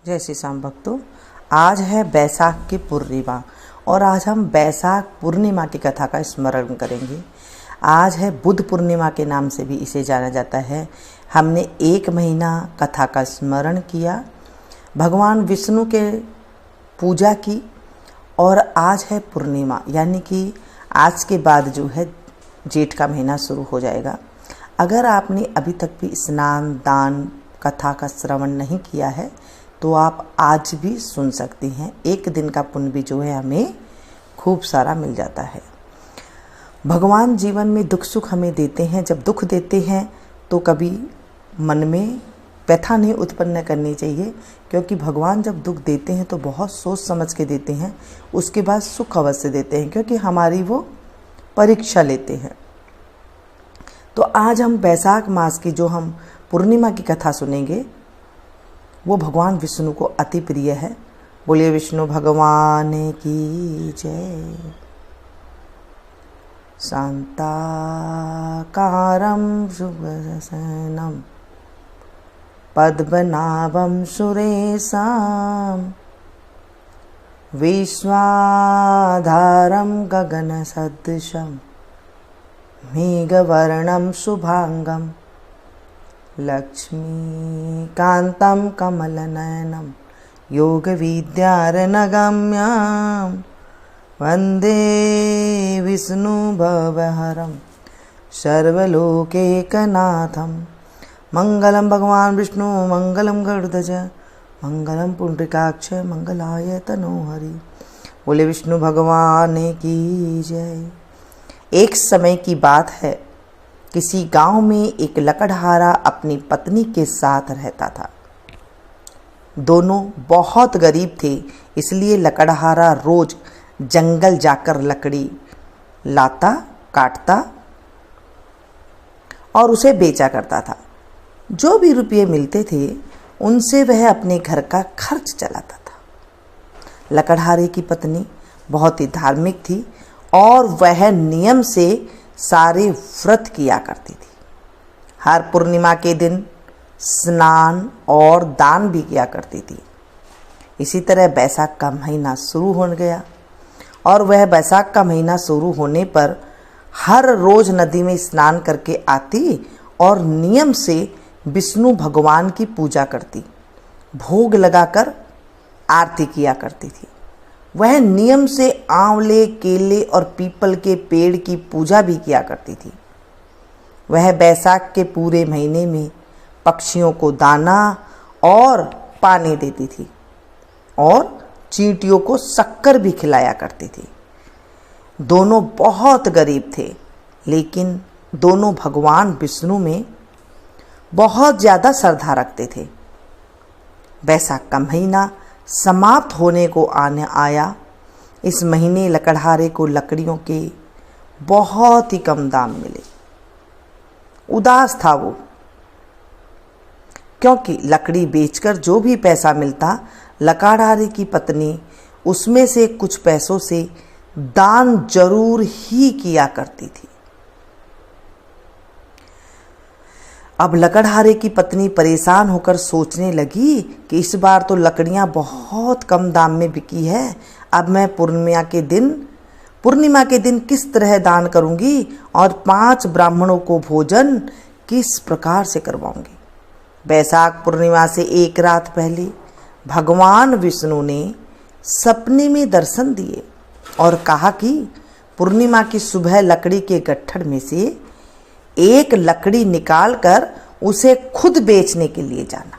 जय श्री श्याम भक्तों, आज है बैसाख की पूर्णिमा और आज हम बैसाख पूर्णिमा की कथा का स्मरण करेंगे। आज है बुद्ध पूर्णिमा के नाम से भी इसे जाना जाता है। हमने 1 महीना कथा का स्मरण किया, भगवान विष्णु के पूजा की और आज है पूर्णिमा, यानी कि आज के बाद जो है जेठ का महीना शुरू हो जाएगा। अगर आपने अभी तक भी स्नान दान कथा का श्रवण नहीं किया है तो आप आज भी सुन सकती हैं। 1 दिन का पुण्य भी जो है हमें खूब सारा मिल जाता है। भगवान जीवन में दुख सुख हमें देते हैं। जब दुख देते हैं तो कभी मन में व्यथा नहीं उत्पन्न करनी चाहिए, क्योंकि भगवान जब दुख देते हैं तो बहुत सोच समझ के देते हैं, उसके बाद सुख अवश्य देते हैं, क्योंकि हमारी वो परीक्षा लेते हैं। तो आज हम बैसाख मास की जो हम पूर्णिमा की कथा सुनेंगे वो भगवान विष्णु को अति प्रिय है। बोलिए विष्णु भगवान की जय। शांताकारं शुभशयनं पद्मनाभं सुरेशं विश्वाधारं गगनसदृशं मेघवर्णं शुभांगं लक्ष्मीकान्तं कमलनयनं योगविद्यारनगम्यं वन्दे विष्णुभवहरं सर्वलोकैकनाथं। मङ्गलं भगवान् विष्णु मङ्गलं गरुडध्वज मङ्गलं पुण्डरीकाक्ष मङ्गलाय तनोहरि। बोले विष्णु भगवान की जय। एक समय की बात है, किसी गांव में एक लकड़हारा अपनी पत्नी के साथ रहता था। दोनों बहुत गरीब थे, इसलिए लकड़हारा रोज जंगल जाकर लकड़ी लाता, काटता और उसे बेचा करता था। जो भी रुपये मिलते थे उनसे वह अपने घर का खर्च चलाता था। लकड़हारे की पत्नी बहुत ही धार्मिक थी और वह नियम से सारे व्रत किया करती थी। हर पूर्णिमा के दिन स्नान और दान भी किया करती थी। इसी तरह बैसाख का महीना शुरू हो गया और वह बैसाख का महीना शुरू होने पर हर रोज नदी में स्नान करके आती और नियम से विष्णु भगवान की पूजा करती, भोग लगाकर आरती किया करती थी। वह नियम से आंवले, केले और पीपल के पेड़ की पूजा भी किया करती थी। वह बैसाख के पूरे महीने में पक्षियों को दाना और पानी देती थी और चींटियों को शक्कर भी खिलाया करती थी। दोनों बहुत गरीब थे, लेकिन दोनों भगवान विष्णु में बहुत ज़्यादा श्रद्धा रखते थे। बैसाख का महीना समाप्त होने को आया। इस महीने लकड़हारे को लकड़ियों के बहुत ही कम दाम मिले। उदास था वो, क्योंकि लकड़ी बेचकर जो भी पैसा मिलता लकड़हारे की पत्नी उसमें से कुछ पैसों से दान जरूर ही किया करती थी। अब लकड़हारे की पत्नी परेशान होकर सोचने लगी कि इस बार तो लकड़ियां बहुत कम दाम में बिकी है। अब मैं पूर्णिमा के दिन किस तरह दान करूंगी और 5 ब्राह्मणों को भोजन किस प्रकार से करवाऊंगी। बैसाख पूर्णिमा से 1 रात पहले भगवान विष्णु ने सपने में दर्शन दिए और कहा कि पूर्णिमा की सुबह लकड़ी के गट्ठर में से एक लकड़ी निकालकर उसे खुद बेचने के लिए जाना।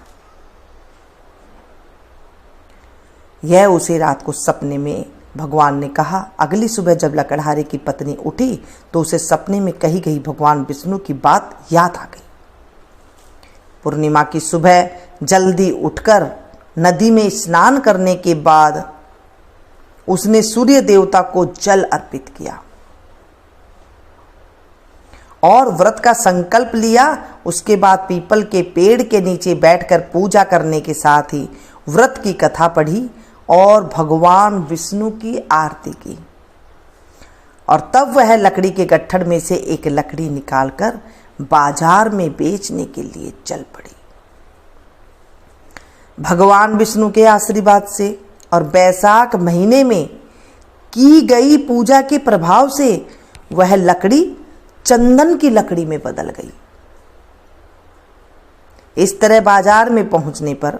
यह उसे रात को सपने में भगवान ने कहा। अगली सुबह जब लकड़हारे की पत्नी उठी तो उसे सपने में कही गई भगवान विष्णु की बात याद आ गई। पूर्णिमा की सुबह जल्दी उठकर नदी में स्नान करने के बाद उसने सूर्य देवता को जल अर्पित किया और व्रत का संकल्प लिया। उसके बाद पीपल के पेड़ के नीचे बैठकर पूजा करने के साथ ही व्रत की कथा पढ़ी और भगवान विष्णु की आरती की। और तब वह लकड़ी के गट्ठर में से एक लकड़ी निकालकर बाजार में बेचने के लिए चल पड़ी। भगवान विष्णु के आशीर्वाद से और बैसाख महीने में की गई पूजा के प्रभाव से वह लकड़ी चंदन की लकड़ी में बदल गई। इस तरह बाजार में पहुंचने पर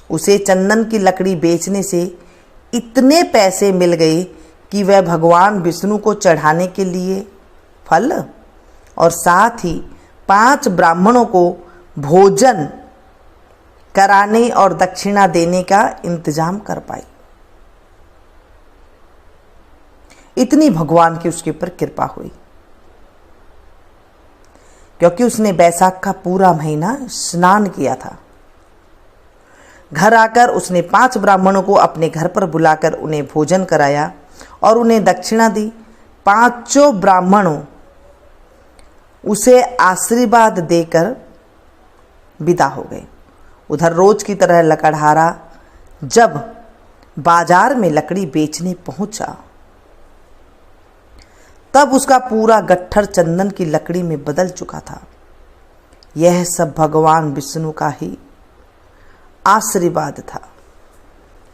उसे चंदन की लकड़ी बेचने से इतने पैसे मिल गए कि वह भगवान विष्णु को चढ़ाने के लिए फल और साथ ही 5 ब्राह्मणों को भोजन कराने और दक्षिणा देने का इंतजाम कर पाई। इतनी भगवान की उसके ऊपर कृपा हुई, क्योंकि उसने बैसाख का पूरा महीना स्नान किया था। घर आकर उसने 5 ब्राह्मणों को अपने घर पर बुलाकर उन्हें भोजन कराया और उन्हें दक्षिणा दी। 5 ब्राह्मणों उसे आशीर्वाद देकर विदा हो गए। उधर रोज की तरह लकड़हारा जब बाजार में लकड़ी बेचने पहुंचा, तब उसका पूरा गट्ठर चंदन की लकड़ी में बदल चुका था। यह सब भगवान विष्णु का ही आशीर्वाद था।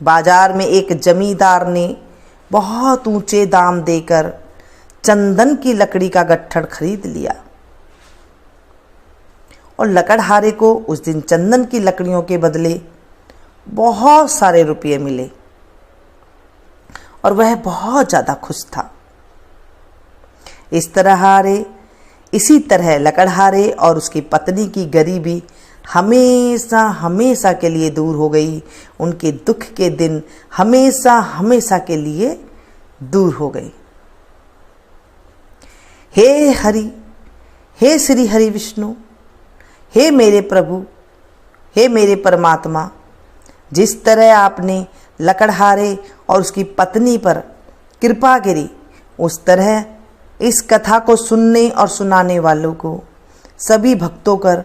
बाजार में एक जमींदार ने बहुत ऊंचे दाम देकर चंदन की लकड़ी का गट्ठर खरीद लिया और लकड़हारे को उस दिन चंदन की लकड़ियों के बदले बहुत सारे रुपये मिले और वह बहुत ज़्यादा खुश था। इसी तरह लकड़हारे और उसकी पत्नी की गरीबी हमेशा हमेशा के लिए दूर हो गई। उनके दुख के दिन हमेशा हमेशा के लिए दूर हो गए। हे हरि, हे श्री हरि विष्णु, हे मेरे प्रभु, हे मेरे परमात्मा, जिस तरह आपने लकड़हारे और उसकी पत्नी पर कृपा करी, उस तरह इस कथा को सुनने और सुनाने वालों को, सभी भक्तों पर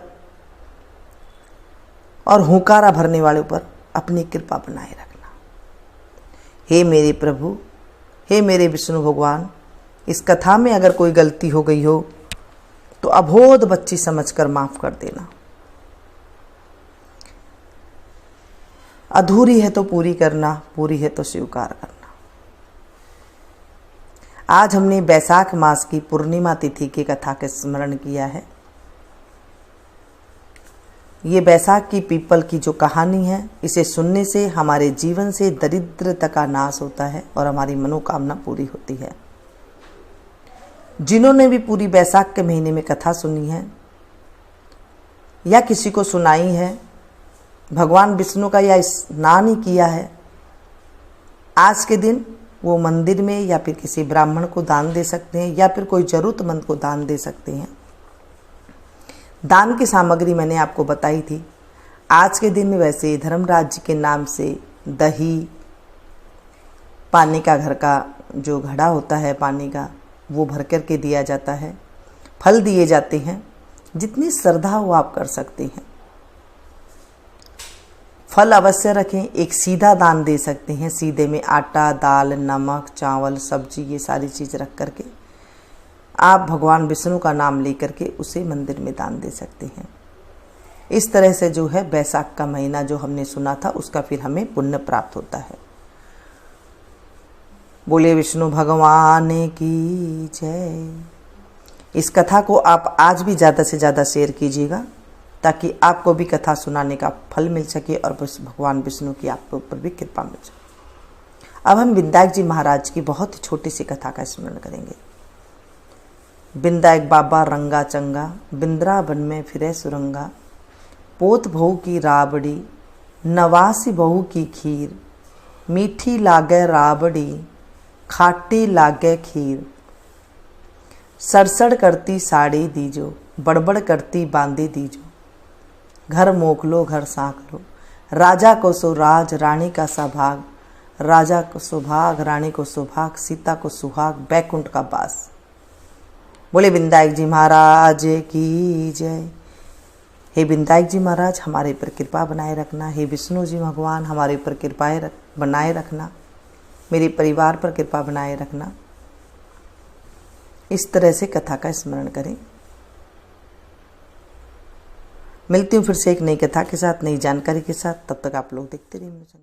और हुंकारा भरने वालों पर अपनी कृपा बनाए रखना। हे मेरे प्रभु, हे मेरे विष्णु भगवान, इस कथा में अगर कोई गलती हो गई हो तो अबोध बच्ची समझकर माफ कर देना। अधूरी है तो पूरी करना, पूरी है तो स्वीकार करना। आज हमने बैसाख मास की पूर्णिमा तिथि की कथा का स्मरण किया है। ये बैसाख की पीपल की जो कहानी है, इसे सुनने से हमारे जीवन से दरिद्रता का नाश होता है और हमारी मनोकामना पूरी होती है। जिन्होंने भी पूरी बैसाख के महीने में कथा सुनी है या किसी को सुनाई है, भगवान विष्णु का या स्नान ही किया है, आज के दिन वो मंदिर में या फिर किसी ब्राह्मण को दान दे सकते हैं या फिर कोई जरूरतमंद को दान दे सकते हैं। दान की सामग्री मैंने आपको बताई थी। आज के दिन में वैसे धर्मराज जी के नाम से दही, पानी का घर का जो घड़ा होता है पानी का, वो भर कर के दिया जाता है। फल दिए जाते हैं, जितनी श्रद्धा हो आप कर सकते हैं। फल अवश्य रखें। एक सीधा दान दे सकते हैं, सीधे में आटा, दाल, नमक, चावल, सब्जी, ये सारी चीज़ रख करके आप भगवान विष्णु का नाम लेकर के उसे मंदिर में दान दे सकते हैं। इस तरह से जो है बैसाख का महीना जो हमने सुना था उसका फिर हमें पुण्य प्राप्त होता है। बोले विष्णु भगवान की जय। इस कथा को आप आज भी ज़्यादा से ज़्यादा शेयर कीजिएगा ताकि आपको भी कथा सुनाने का फल मिल सके और बस भगवान विष्णु की आपके ऊपर भी कृपा मिल सके। अब हम विंदायक जी महाराज की बहुत ही छोटी सी कथा का स्मरण करेंगे। विंदायक बाबा रंगा चंगा, बिंद्रावन में फिरे सुरंगा, पोत बहू की राबड़ी, नवासी बहू की खीर, मीठी लागे राबड़ी, खाटी लागे खीर, सड़सड़ करती साड़ी दीजो, बड़बड़ करती बांदी दीजो, घर मोकलो घर साँक लो, राजा को सो राज रानी का सभाग, राजा को सुभाग रानी को सुभाग, सीता को सुहाग, बैकुंठ का बास। बोले विंदायक जी महाराज की जय। हे विंदायक जी महाराज, हमारे ऊपर कृपा बनाए रखना। हे विष्णु जी भगवान, हमारे ऊपर कृपाएं बनाए रखना। मेरे परिवार पर कृपा बनाए रखना। इस तरह से कथा का स्मरण करें। मिलती हूँ फिर से एक नई कथा के साथ, नई जानकारी के साथ। तब तक आप लोग देखते रहिए।